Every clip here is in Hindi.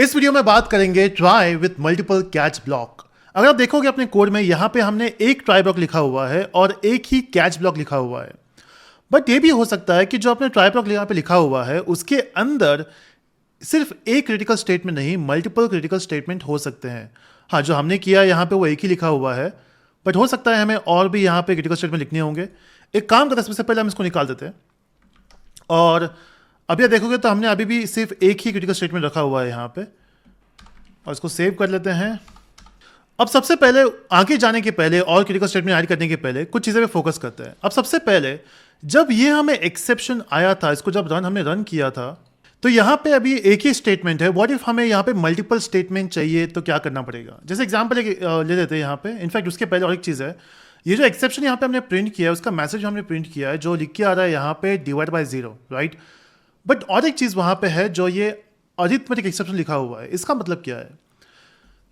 इस वीडियो में बात करेंगे try with multiple catch block. अगर आप देखोगे अपने कोड में यहां पे हमने एक ट्राई ब्लॉक लिखा हुआ है और एक ही कैच ब्लॉक लिखा हुआ है। बट ये भी हो सकता है कि जो अपने ट्राई ब्लॉक यहां पे लिखा हुआ है उसके अंदर सिर्फ एक क्रिटिकल स्टेटमेंट नहीं मल्टीपल क्रिटिकल स्टेटमेंट हो सकते हैं। हाँ, जो हमने किया यहाँ पे वो एक ही लिखा हुआ है, बट हो सकता है हमें और भी यहाँ पे क्रिटिकल स्टेटमेंट लिखने होंगे। एक काम करते हैं, सबसे पहले हम इसको निकाल देते हैं और अब ये देखोगे तो हमने अभी भी सिर्फ एक ही क्रिटिकल स्टेटमेंट रखा हुआ है यहाँ पे, और इसको सेव कर लेते हैं। अब सबसे पहले आगे जाने के पहले और क्रिटिकल स्टेटमेंट ऐड करने के पहले कुछ चीज़ें पे फोकस करते हैं। अब सबसे पहले जब ये हमें एक्सेप्शन आया था, इसको जब हमने रन किया था, तो यहाँ पे अभी एक ही स्टेटमेंट है। व्हाट इफ हमें यहाँ पे मल्टीपल स्टेटमेंट चाहिए तो क्या करना पड़ेगा? जैसे एग्जांपल ले लेते हैं यहाँ पे। इनफैक्ट उसके पहले और एक चीज़ है, ये जो एक्सेप्शन यहाँ पे हमने प्रिंट किया है उसका मैसेज हमने प्रिंट किया है जो लिख के आ रहा है यहाँ पे डिवाइड बाय 0, राइट। बट और एक चीज़ वहाँ पे है जो ये अरिथमेटिक एक्सेप्शन लिखा हुआ है। इसका मतलब क्या है?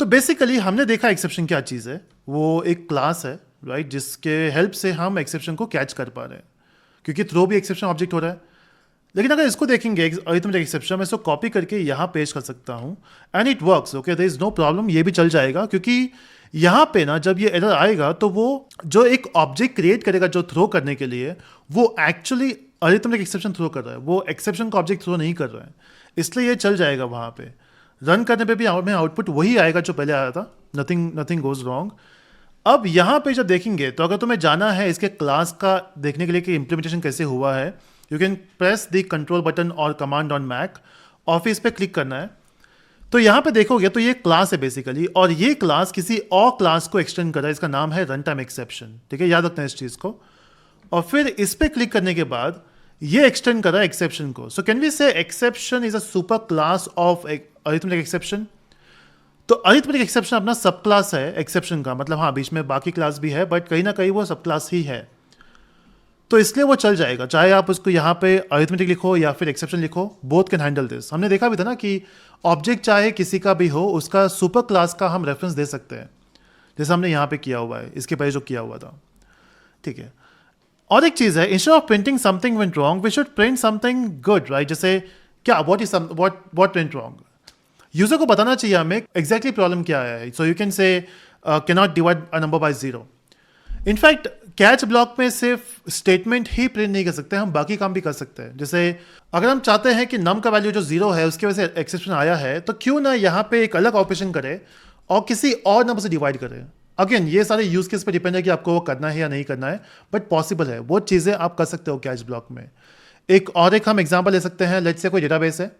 तो बेसिकली हमने देखा एक्सेप्शन क्या चीज़ है। वो एक क्लास है, राइट, जिसके हेल्प से हम एक्सेप्शन को कैच कर पा रहे हैं, क्योंकि थ्रो भी एक्सेप्शन ऑब्जेक्ट हो रहा है। लेकिन अगर इसको देखेंगे अरिथमेटिक एक्सेप्शन, मैं इसको कॉपी करके यहाँ पेस्ट कर सकता हूँ and it works. Okay, there is no problem, ये भी चल जाएगा, क्योंकि यहाँ पे ना जब ये एरर आएगा तो वो जो एक ऑब्जेक्ट क्रिएट करेगा जो थ्रो करने के लिए, वो एक्चुअली अरिथमेटिक एक्सेप्शन थ्रो कर रहा है, वो एक्सेप्शन का ऑब्जेक्ट थ्रो नहीं कर रहा है। इसलिए ये चल जाएगा। वहाँ पे रन करने पे भी हमें आउटपुट वही आएगा जो पहले आया था। Nothing goes wrong. अब यहाँ पे जब देखेंगे तो अगर तुम्हें जाना है इसके क्लास का देखने के लिए कि इम्प्लीमेंटेशन कैसे हुआ है, you can press the control button और कमांड ऑन मैक और फिर इस पर क्लिक करना है। तो यहाँ पे देखोगे तो ये क्लास है बेसिकली, और ये क्लास किसी और क्लास को एक्सटेंड कर रहा है। इसका नाम है रन टाइम एक्सेप्शन, ठीक है, याद रखना है इस चीज़ को। और फिर इस पर क्लिक करने के बाद ये एक्सटेंड कर रहा है एक्सेप्शन को। सो कैन वी से exception is a super class of arithmetic exception. तो अरिथमेटिक एक्सेप्शन अपना सब क्लास है एक्सेप्शन का, मतलब हाँ बीच में बाकी क्लास भी है, बट कहीं ना कहीं वो सब क्लास ही है। तो इसलिए वो चल जाएगा, चाहे आप उसको यहाँ पे अरिथमेटिक लिखो या फिर एक्सेप्शन लिखो, बोथ कैन हैंडल दिस। हमने देखा भी था ना कि ऑब्जेक्ट चाहे किसी का भी हो, उसका सुपर क्लास का हम रेफरेंस दे सकते हैं, जैसे हमने यहाँ पे किया हुआ है, इसके पहले जो किया हुआ था, ठीक है। और एक चीज़ है, instead of printing something went wrong we should print something good, right. जैसे क्या व्हाट वेंट रॉन्ग, यूजर को बताना चाहिए हमें एग्जैक्टली प्रॉब्लम क्या है। सो you can say can not divide a number by 0। In fact catch block में सिर्फ स्टेटमेंट ही प्रिंट नहीं कर सकते, हम बाकी काम भी कर सकते हैं। जैसे अगर हम चाहते हैं कि नम का वैल्यू जो 0 है उसकी वजह से एक्सेप्शन आया है, तो क्यों ना यहाँ पे एक अलग ऑपरेशन करे और किसी और नंबर से डिवाइड करे। अगेन ये सारे यूज केस पे डिपेंड है कि आपको वो करना है या नहीं करना है, बट पॉसिबल है, वो चीज़ें आप कर सकते हो कैच ब्लॉक में। एक हम एग्जाम्पल ले सकते हैं। लेट्स से कोई डेटाबेस है,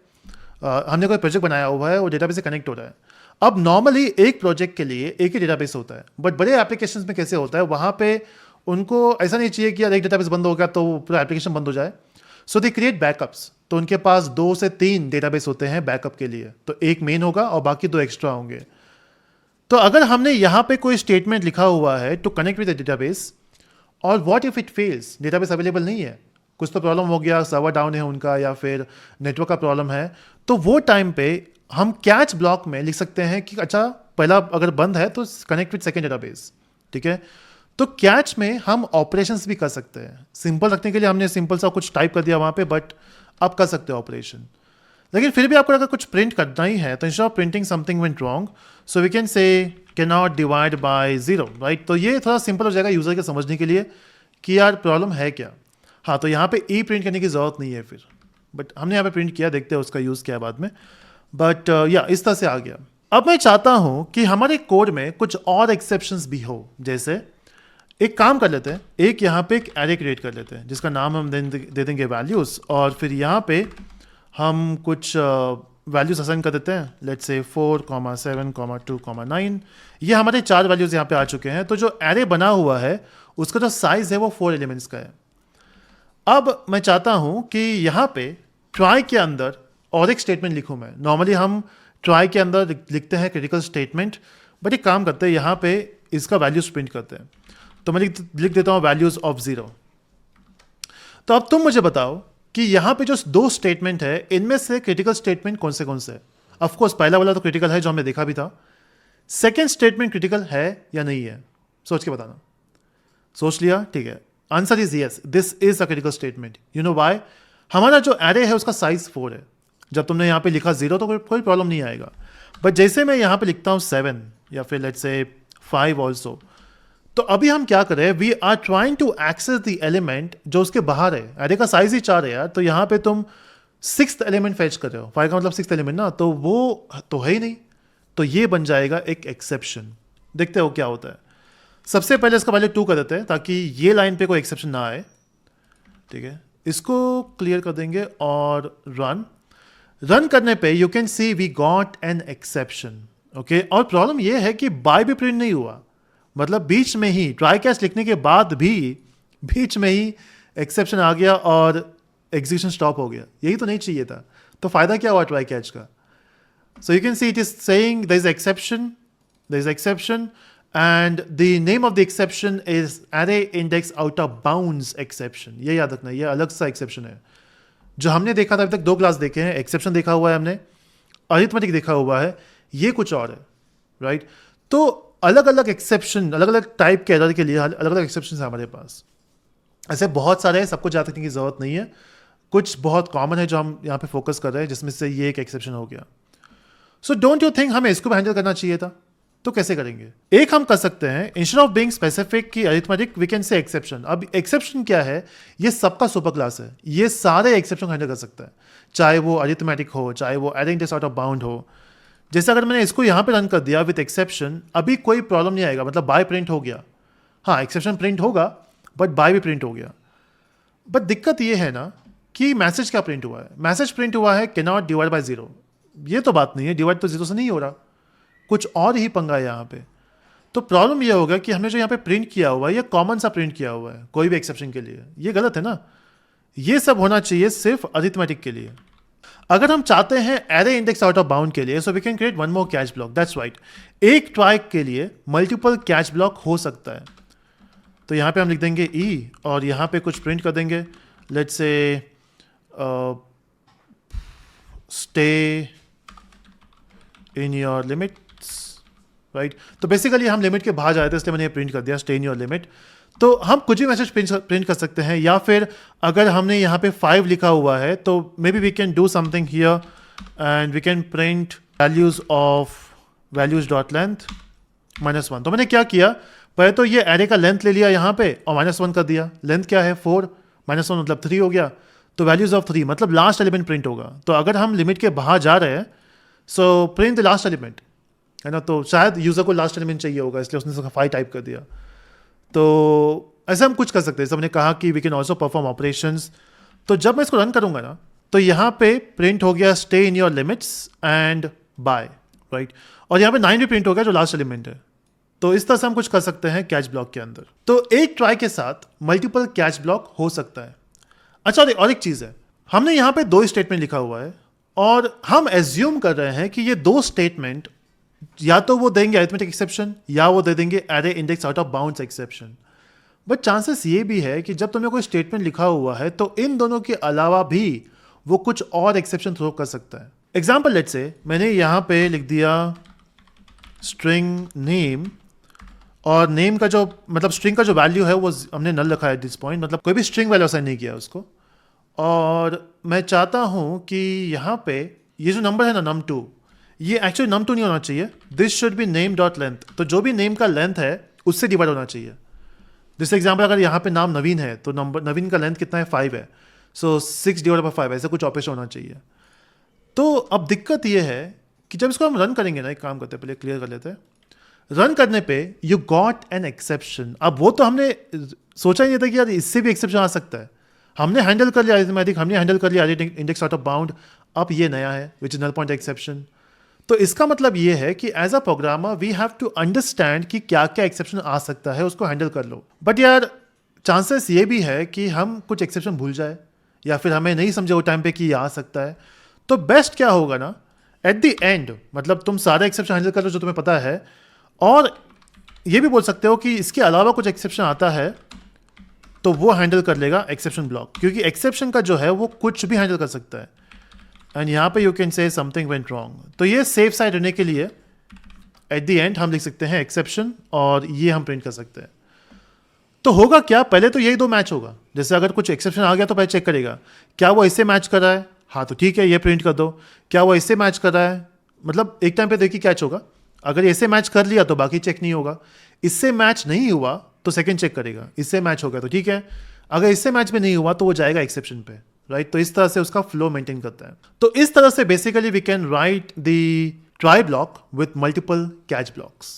हमने कोई प्रोजेक्ट बनाया हुआ है, वो डेटाबेस से कनेक्ट हो रहा है। अब नॉर्मली एक प्रोजेक्ट के लिए एक ही डेटाबेस होता है, बट बड़े एप्लीकेशंस में कैसे होता है, वहाँ पे उनको ऐसा नहीं चाहिए कि यार एक डेटाबेस बंद हो गया तो पूरा एप्लीकेशन बंद हो जाए। सो दे क्रिएट बैकअप्स। तो उनके पास 2 से 3 डेटाबेस होते हैं बैकअप के लिए, तो एक मेन होगा और बाकी 2 एक्स्ट्रा होंगे। तो अगर हमने यहाँ पे कोई स्टेटमेंट लिखा हुआ है to connect with the database, और what if it fails, database available नहीं है, कुछ तो प्रॉब्लम हो गया, सर्वर डाउन है उनका या फिर नेटवर्क का प्रॉब्लम है, तो वो टाइम पे हम कैच ब्लॉक में लिख सकते हैं कि अच्छा पहला अगर बंद है तो कनेक्ट विद सेकेंड डेटाबेस, ठीक है। तो कैच में हम ऑपरेशंस भी कर सकते हैं। सिंपल रखने के लिए हमने सिंपल सा कुछ टाइप कर दिया वहाँ पे, बट आप कर सकते हो ऑपरेशन। लेकिन फिर भी आपको अगर कुछ प्रिंट करना ही है तो instead of printing something went wrong, so we can say can not divide by 0, right. तो ये थोड़ा सिंपल हो जाएगा यूजर के समझने के लिए कि यार प्रॉब्लम है क्या। हाँ, तो यहाँ पे ई प्रिंट करने की जरूरत नहीं है फिर, बट हमने यहाँ पे प्रिंट किया, देखते हैं उसका यूज़ क्या है बाद में। बट या इस तरह से आ गया। अब मैं चाहता हूँ कि हमारे कोड में कुछ और एक्सेप्शंस भी हो। जैसे एक काम कर लेते हैं, एक यहाँ पे एक एरे क्रिएट कर लेते हैं जिसका नाम हम दे देंगे वैल्यूज़, और फिर यहाँ पे हम कुछ वैल्यूज असाइन कर देते हैं। Let's say 4, 7, 2, 9। ये हमारे 4 वैल्यूज़ यहाँ पे आ चुके हैं। तो जो एरे बना हुआ है उसका जो साइज़ है वो 4 एलिमेंट्स का है। अब मैं चाहता हूँ कि यहाँ पे ट्राई के अंदर और एक स्टेटमेंट लिखूँ मैं। नॉर्मली हम ट्राई के अंदर लिखते हैं क्रिटिकल स्टेटमेंट, बट एक काम करते हैं, यहाँ पे इसका वैल्यूज प्रिंट करते हैं। तो मैं लिख देता हूँ वैल्यूज ऑफ 0। तो अब तुम मुझे बताओ कि यहाँ पे जो 2 स्टेटमेंट है, इनमें से क्रिटिकल स्टेटमेंट कौन से है। ऑफकोर्स पहला वाला तो क्रिटिकल है जो हमने देखा भी था। सेकेंड स्टेटमेंट क्रिटिकल है या नहीं है, सोच के बताना। सोच लिया, ठीक है। Answer is yes, this is a critical statement. You know why? हमारा जो एरे है उसका साइज 4 है। जब तुमने यहाँ पे लिखा 0 तो कोई प्रॉब्लम नहीं आएगा। बट जैसे मैं यहाँ पे लिखता हूँ 7 या फिर लेट्स से 5 ऑल्सो, तो अभी हम क्या करें, we are trying to access the element जो उसके बाहर है. एरे का साइज ही 4 है यार, तो यहाँ पे तुम 6th एलिमेंट फैच कर रहे हो. 5 का मतलब 6th एलिमेंट ना, तो वो तो है ही नहीं. तो ये बन जाएगा एक एक्सेप्शन. देखते हो क्या होता है. सबसे पहले इसका वैल्यू 2 कर देते हैं ताकि ये लाइन पे कोई एक्सेप्शन ना आए. ठीक है, इसको क्लियर कर देंगे और रन करने पे you can see we got an exception. Okay, और प्रॉब्लम ये है कि बाय भी प्रिंट नहीं हुआ. मतलब बीच में ही ट्राई कैच लिखने के बाद भी बीच में ही एक्सेप्शन आ गया और एग्जीक्यूशन स्टॉप हो गया. यही तो नहीं चाहिए था. तो फायदा क्या हुआ ट्राई कैच का. So you can see it is saying there is exception and the name of the exception is array index out of bounds exception. ये याद रखना, ये अलग सा एक्सेप्शन है. जो हमने देखा था अभी तक 2 क्लास देखे हैं. एक्सेप्शन देखा हुआ है हमने, अरिथमेटिक देखा हुआ है, ये कुछ और है. राइट, तो अलग अलग एक्सेप्शन, अलग अलग टाइप के एरर के लिए अलग अलग एक्सेप्शन है हमारे पास. ऐसे बहुत सारे हैं, सबको याद रखने की जरूरत नहीं है. कुछ बहुत कॉमन है जो हम यहाँ पे फोकस कर रहे हैं, जिसमें से ये एक एक्सेप्शन हो गया. सो डोंट यू थिंक हमें इसको भी हैंडल करना चाहिए था. तो कैसे करेंगे. एक हम कर सकते हैं, इंस्टेड ऑफ बीइंग स्पेसिफिक की arithmetic we can say exception. अब एक्सेप्शन क्या है, ये सबका सुपर क्लास है. ये सारे एक्सेप्शन हैंडल कर सकता है, चाहे वो अरिथमेटिक हो, चाहे वो array index out of bound हो. जैसे अगर मैंने इसको यहाँ पे रन कर दिया विथ एक्सेप्शन, अभी कोई प्रॉब्लम नहीं आएगा. मतलब बाय प्रिंट हो गया. हाँ, एक्सेप्शन प्रिंट होगा बट बाय भी प्रिंट हो गया. बट दिक्कत ये है ना कि मैसेज क्या प्रिंट हुआ है. मैसेज प्रिंट हुआ है कैन नॉट डिवाइड बाय 0. ये तो बात नहीं है, डिवाइड तो 0 से नहीं हो रहा, कुछ और ही पंगा है यहाँ पे. तो प्रॉब्लम ये होगा कि हमने जो यहाँ पे प्रिंट किया हुआ है ये कॉमन सा प्रिंट किया हुआ है कोई भी एक्सेप्शन के लिए. ये गलत है ना. ये सब होना चाहिए सिर्फ अरिथमेटिक के लिए. अगर हम चाहते हैं array index out of bound के लिए, so we can create one more catch block. That's right, एक ट्राई के लिए मल्टीपल कैच ब्लॉक हो सकता है. तो यहाँ पे हम लिख देंगे ई और यहाँ पे कुछ प्रिंट कर देंगे. Let's say stay in your limit. Right, तो बेसिकली हम लिमिट के बाहर जा रहे थे, इसलिए मैंने ये प्रिंट कर दिया स्टे इन योर लिमिट. तो हम कुछ भी मैसेज प्रिंट कर सकते हैं, या फिर अगर हमने यहाँ पे 5 लिखा हुआ है तो maybe we can do something here and we can print values of values dot length -1. तो मैंने क्या किया, पहले तो ये एरे का लेंथ ले लिया यहाँ पे और -1 कर दिया. लेंथ क्या है 4, -1 मतलब 3 हो गया. तो वैल्यूज ऑफ 3 मतलब लास्ट एलिमेंट प्रिंट होगा. तो अगर हम लिमिट के बाहर जा रहे हैं so print the last element, है ना. तो शायद यूजर को लास्ट एलिमेंट चाहिए होगा, इसलिए उसने 5 टाइप कर दिया. तो ऐसे हम कुछ कर सकते हैं. जैसे हमने कहा कि we can also perform operations. तो जब मैं इसको रन करूंगा ना, तो यहाँ पे प्रिंट हो गया stay in your limits and bye. Right, और यहाँ पे 9 भी प्रिंट हो गया जो लास्ट एलिमेंट है. तो इस तरह से हम कुछ कर सकते हैं कैच ब्लॉक के अंदर. तो एक ट्राई के साथ मल्टीपल कैच ब्लॉक हो सकता है. अच्छा, और एक चीज़ है, हमने यहाँ पे 2 स्टेटमेंट लिखा हुआ है और हम एज्यूम कर रहे हैं कि ये 2 स्टेटमेंट या तो वो देंगे अरिथमेटिक एक्सेप्शन या वो दे देंगे array index out of bounds exception. But chances ये भी है कि जब तुमने कोई स्टेटमेंट लिखा हुआ है तो इन दोनों के अलावा भी वो कुछ और एक्सेप्शन थ्रो कर सकता है. एग्जाम्पल लेट्स से मैंने यहाँ पे लिख दिया स्ट्रिंग नेम, और नेम का जो मतलब स्ट्रिंग का जो वैल्यू है वो हमने नल रखा है एट दिस पॉइंट. मतलब कोई भी स्ट्रिंग वैल्यू असाइन नहीं किया उसको. और मैं चाहता हूँ कि यहाँ पे ये जो नंबर है ना num2, ये एक्चुअली num2 नहीं होना चाहिए. This should be name dot length. तो जो भी नेम का लेंथ है उससे डिवाइड होना चाहिए. जैसे एग्जाम्पल अगर यहाँ पे नाम नवीन है तो नंबर नवीन का लेंथ कितना है 5 है. सो 6 डिवाइड बाई 5 ऐसा कुछ ऑपरेशन होना चाहिए. तो अब दिक्कत ये है कि जब इसको हम रन करेंगे ना, एक काम करते हैं पहले क्लियर कर लेते हैं. रन करने पे यू गॉट एन एक्सेप्शन. अब वो तो हमने सोचा ही नहीं था कि यार इससे भी एक्सेप्शन आ सकता है. हमने हैंडल कर लिया अरिथमेटिक, हमने हैंडल कर लिया इंडेक्स आउट ऑफ बाउंड. अब ये नया है which is null point exception. तो इसका मतलब ये है कि as a programmer we have to understand कि क्या क्या एक्सेप्शन आ सकता है, उसको हैंडल कर लो. बट यार चांसेस ये भी है कि हम कुछ एक्सेप्शन भूल जाए या फिर हमें नहीं समझे वो टाइम पे कि ये आ सकता है. तो बेस्ट क्या होगा ना, एट द एंड मतलब तुम सारे एक्सेप्शन हैंडल कर लो जो तुम्हें पता है, और ये भी बोल सकते हो कि इसके अलावा कुछ एक्सेप्शन आता है तो वो हैंडल कर लेगा एक्सेप्शन ब्लॉक, क्योंकि एक्सेप्शन का जो है वो कुछ भी हैंडल कर सकता है. एंड यहाँ पे you can say something went wrong. तो ये सेफ साइड रहने के लिए एट द एंड हम लिख सकते हैं एक्सेप्शन और ये हम प्रिंट कर सकते हैं. तो होगा क्या, पहले तो यही 2 मैच होगा. जैसे अगर कुछ एक्सेप्शन आ गया तो पहले चेक करेगा क्या वो इससे मैच कर रहा है. हाँ तो ठीक है, ये प्रिंट कर दो. क्या वो इससे मैच कर रहा है, मतलब एक टाइम पे देखिए कैच होगा, अगर इससे मैच कर लिया तो बाकी चेक नहीं होगा, इससे मैच नहीं हुआ तो सेकंड चेक करेगा, इससे मैच हो गया तो ठीक है, अगर इससे मैच भी नहीं हुआ तो वो जाएगा एक्सेप्शन पे, राइट। तो इस तरह से उसका फ्लो मेंटेन करता है। तो इस तरह से basically we can write the try block with multiple catch blocks.